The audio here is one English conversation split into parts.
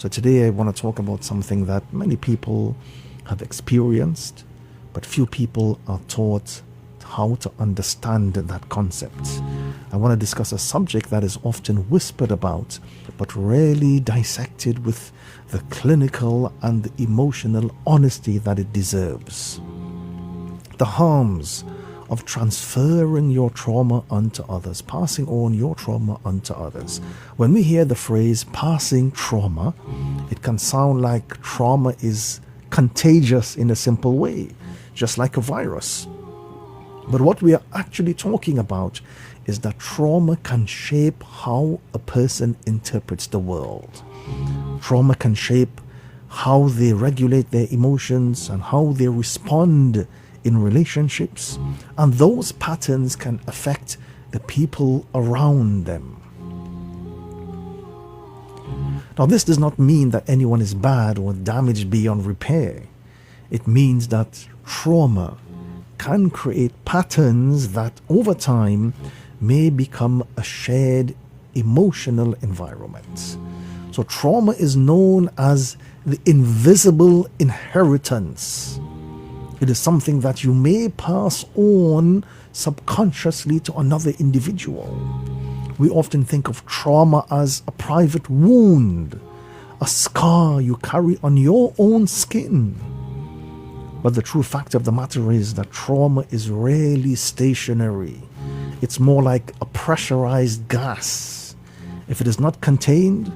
So today I want to talk about something that many people have experienced, but few people are taught how to understand that concept. I want to discuss a subject that is often whispered about, but rarely dissected with the clinical and the emotional honesty that it deserves. The harms of transferring your trauma onto others, passing on your trauma onto others. When we hear the phrase passing trauma, it can sound like trauma is contagious in a simple way, just like a virus. But what we are actually talking about is that trauma can shape how a person interprets the world. Trauma can shape how they regulate their emotions and how they respond in relationships, and those patterns can affect the people around them. Now, this does not mean that anyone is bad or damaged beyond repair. It means that trauma can create patterns that over time may become a shared emotional environment. So trauma is known as the invisible inheritance. It is something that you may pass on subconsciously to another individual. We often think of trauma as a private wound, a scar you carry on your own skin. But the true fact of the matter is that trauma is rarely stationary. It's more like a pressurized gas. If it is not contained,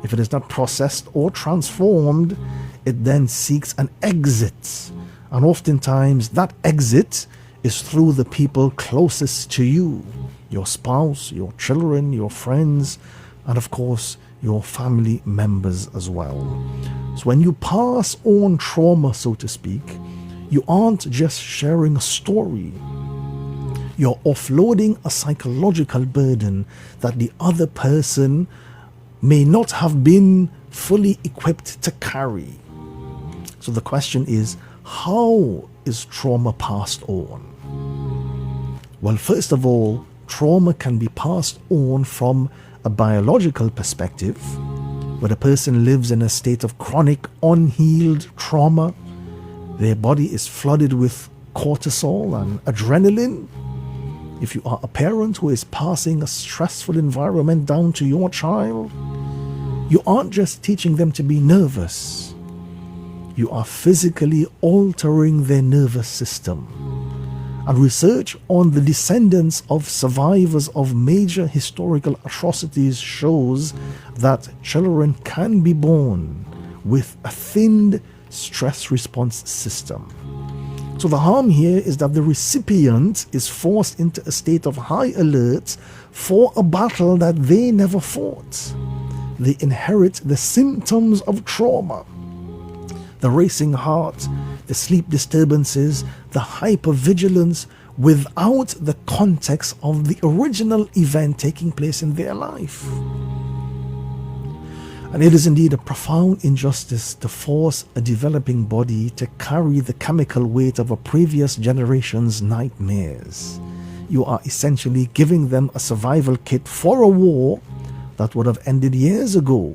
if it is not processed or transformed, it then seeks an exit. And oftentimes that exit is through the people closest to you, your spouse, your children, your friends, and of course, your family members as well. So when you pass on trauma, so to speak, you aren't just sharing a story. You're offloading a psychological burden that the other person may not have been fully equipped to carry. So the question is, how is trauma passed on? Well, first of all, trauma can be passed on from a biological perspective, where a person lives in a state of chronic unhealed trauma. Their body is flooded with cortisol and adrenaline. If you are a parent who is passing a stressful environment down to your child, you aren't just teaching them to be nervous. You are physically altering their nervous system. And research on the descendants of survivors of major historical atrocities shows that children can be born with a thinned stress response system. So the harm here is that the recipient is forced into a state of high alert for a battle that they never fought. They inherit the symptoms of trauma: the racing heart, the sleep disturbances, the hypervigilance, without the context of the original event taking place in their life. And it is indeed a profound injustice to force a developing body to carry the chemical weight of a previous generation's nightmares. You are essentially giving them a survival kit for a war that would have ended years ago,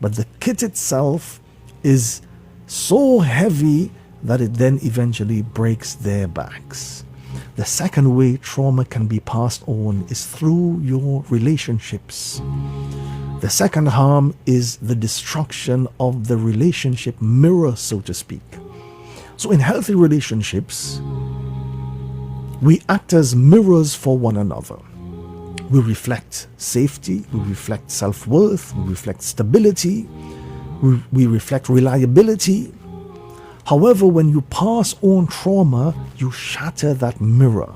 but the kit itself is so heavy that it then eventually breaks their backs. The second way trauma can be passed on is through your relationships. The second harm is the destruction of the relationship mirror, so to speak. So in healthy relationships, we act as mirrors for one another. We reflect safety, we reflect self-worth, we reflect stability, we reflect reliability. However, when you pass on trauma, you shatter that mirror.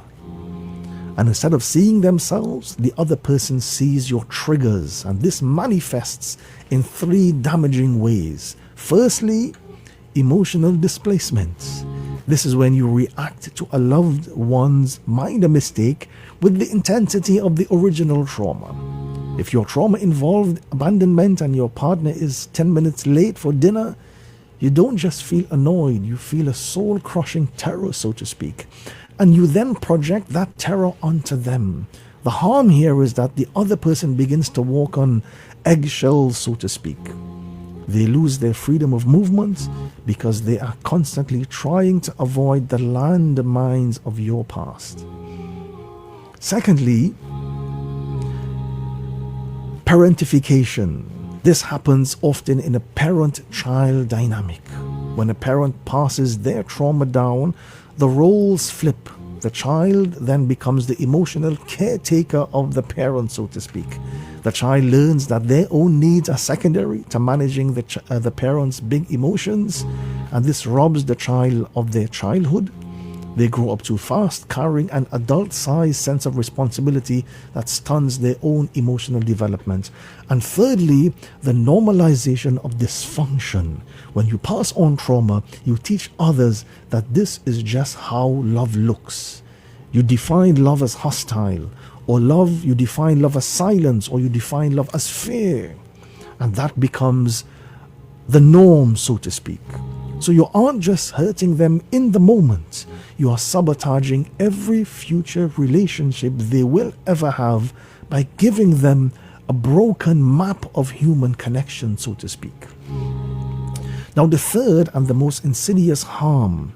And instead of seeing themselves, the other person sees your triggers. And this manifests in three damaging ways. Firstly, emotional displacement. This is when you react to a loved one's minor mistake with the intensity of the original trauma. If your trauma involved abandonment and your partner is 10 minutes late for dinner, you don't just feel annoyed, you feel a soul-crushing terror, so to speak. And you then project that terror onto them. The harm here is that the other person begins to walk on eggshells, so to speak. They lose their freedom of movement because they are constantly trying to avoid the landmines of your past. Secondly, parentification. This happens often in a parent-child dynamic. When a parent passes their trauma down, the roles flip. The child then becomes the emotional caretaker of the parent, so to speak. The child learns that their own needs are secondary to managing the parent's big emotions, and this robs the child of their childhood. They grow up too fast, carrying an adult-sized sense of responsibility that stunts their own emotional development. And thirdly, the normalization of dysfunction. When you pass on trauma, you teach others that this is just how love looks. You define love as hostile, or you define love as silence, or you define love as fear. And that becomes the norm, so to speak. So you aren't just hurting them in the moment, you are sabotaging every future relationship they will ever have by giving them a broken map of human connection, so to speak. Now, the third and the most insidious harm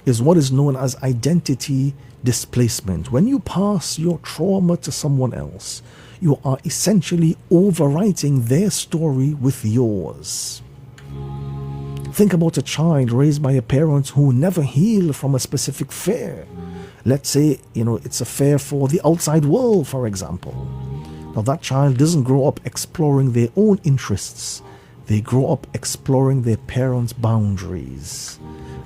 is what is known as identity displacement. When you pass your trauma to someone else, you are essentially overwriting their story with yours. Think about a child raised by a parent who never healed from a specific fear. Let's say, it's a fear for the outside world, for example. Now, that child doesn't grow up exploring their own interests. They grow up exploring their parents' boundaries.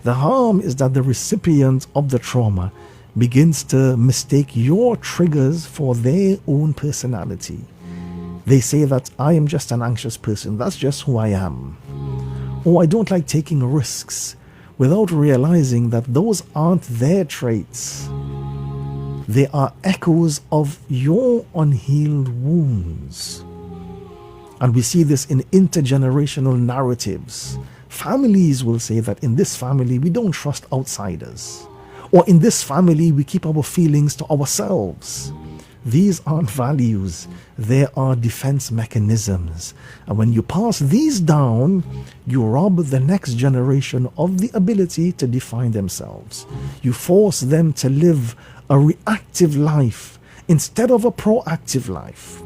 The harm is that the recipient of the trauma begins to mistake your triggers for their own personality. They say that I am just an anxious person. That's just who I am. Or I don't like taking risks, without realizing that those aren't their traits. They are echoes of your unhealed wounds. And we see this in intergenerational narratives. Families will say that in this family we don't trust outsiders. Or in this family we keep our feelings to ourselves. These aren't values, they are defense mechanisms. And when you pass these down, you rob the next generation of the ability to define themselves. You force them to live a reactive life instead of a proactive life.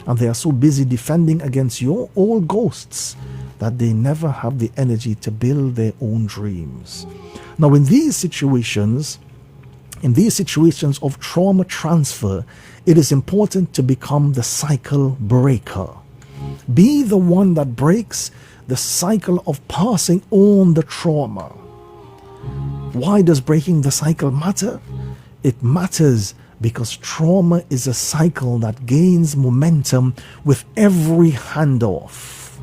And they are so busy defending against your old ghosts that they never have the energy to build their own dreams. Now, in these situations of trauma transfer, it is important to become the cycle breaker. Be the one that breaks the cycle of passing on the trauma. Why does breaking the cycle matter? It matters because trauma is a cycle that gains momentum with every handoff.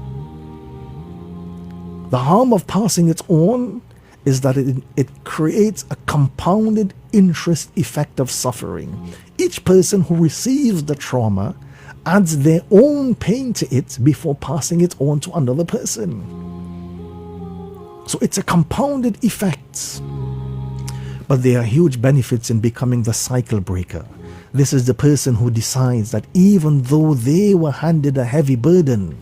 The harm of passing it on is that it creates a compounded interest effect of suffering. Each person who receives the trauma adds their own pain to it before passing it on to another person. So it's a compounded effect. But there are huge benefits in becoming the cycle breaker. This is the person who decides that even though they were handed a heavy burden,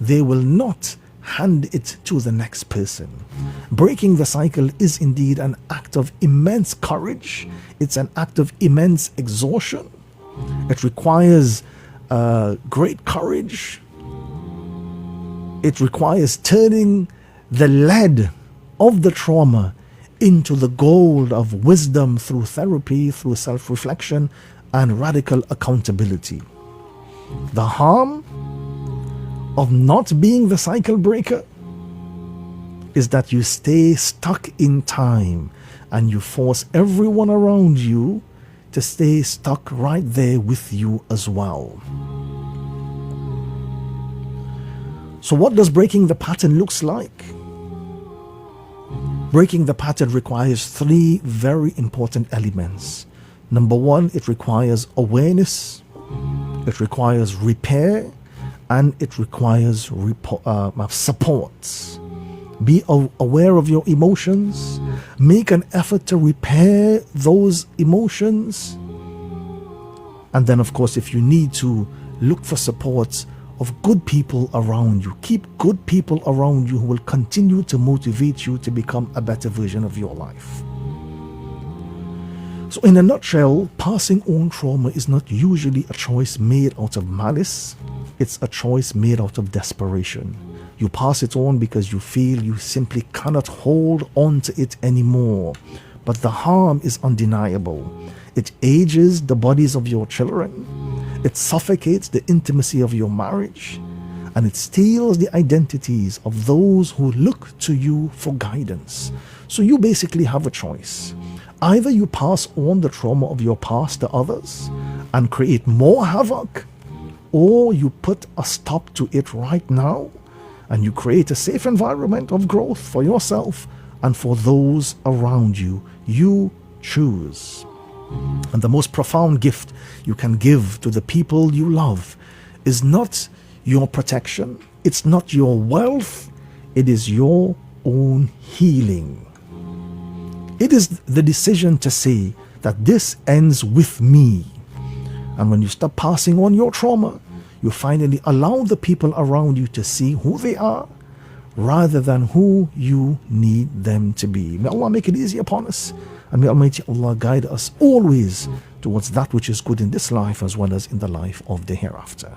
they will not hand it to the next person. Breaking the cycle is indeed an act of immense courage. It's an act of immense exhaustion. It requires great courage. It requires turning the lead of the trauma into the gold of wisdom through therapy, through self-reflection, and radical accountability. The harm of not being the cycle breaker is that you stay stuck in time and you force everyone around you to stay stuck right there with you as well. So what does breaking the pattern looks like? Breaking the pattern requires three very important elements. Number one, it requires awareness, it requires repair, and it requires support. Be aware of your emotions. Make an effort to repair those emotions. And then, of course, if you need to, look for support of good people around you. Keep good people around you who will continue to motivate you to become a better version of your life. So in a nutshell, passing on trauma is not usually a choice made out of malice. It's a choice made out of desperation. You pass it on because you feel you simply cannot hold on to it anymore. But the harm is undeniable. It ages the bodies of your children. It suffocates the intimacy of your marriage. And it steals the identities of those who look to you for guidance. So you basically have a choice. Either you pass on the trauma of your past to others and create more havoc, or you put a stop to it right now and you create a safe environment of growth for yourself and for those around you. You choose. And the most profound gift you can give to the people you love is not your protection, it's not your wealth, it is your own healing. It is the decision to say that this ends with me. And when you stop passing on your trauma, you finally allow the people around you to see who they are rather than who you need them to be. May Allah make it easy upon us, and may Almighty Allah guide us always towards that which is good in this life as well as in the life of the hereafter.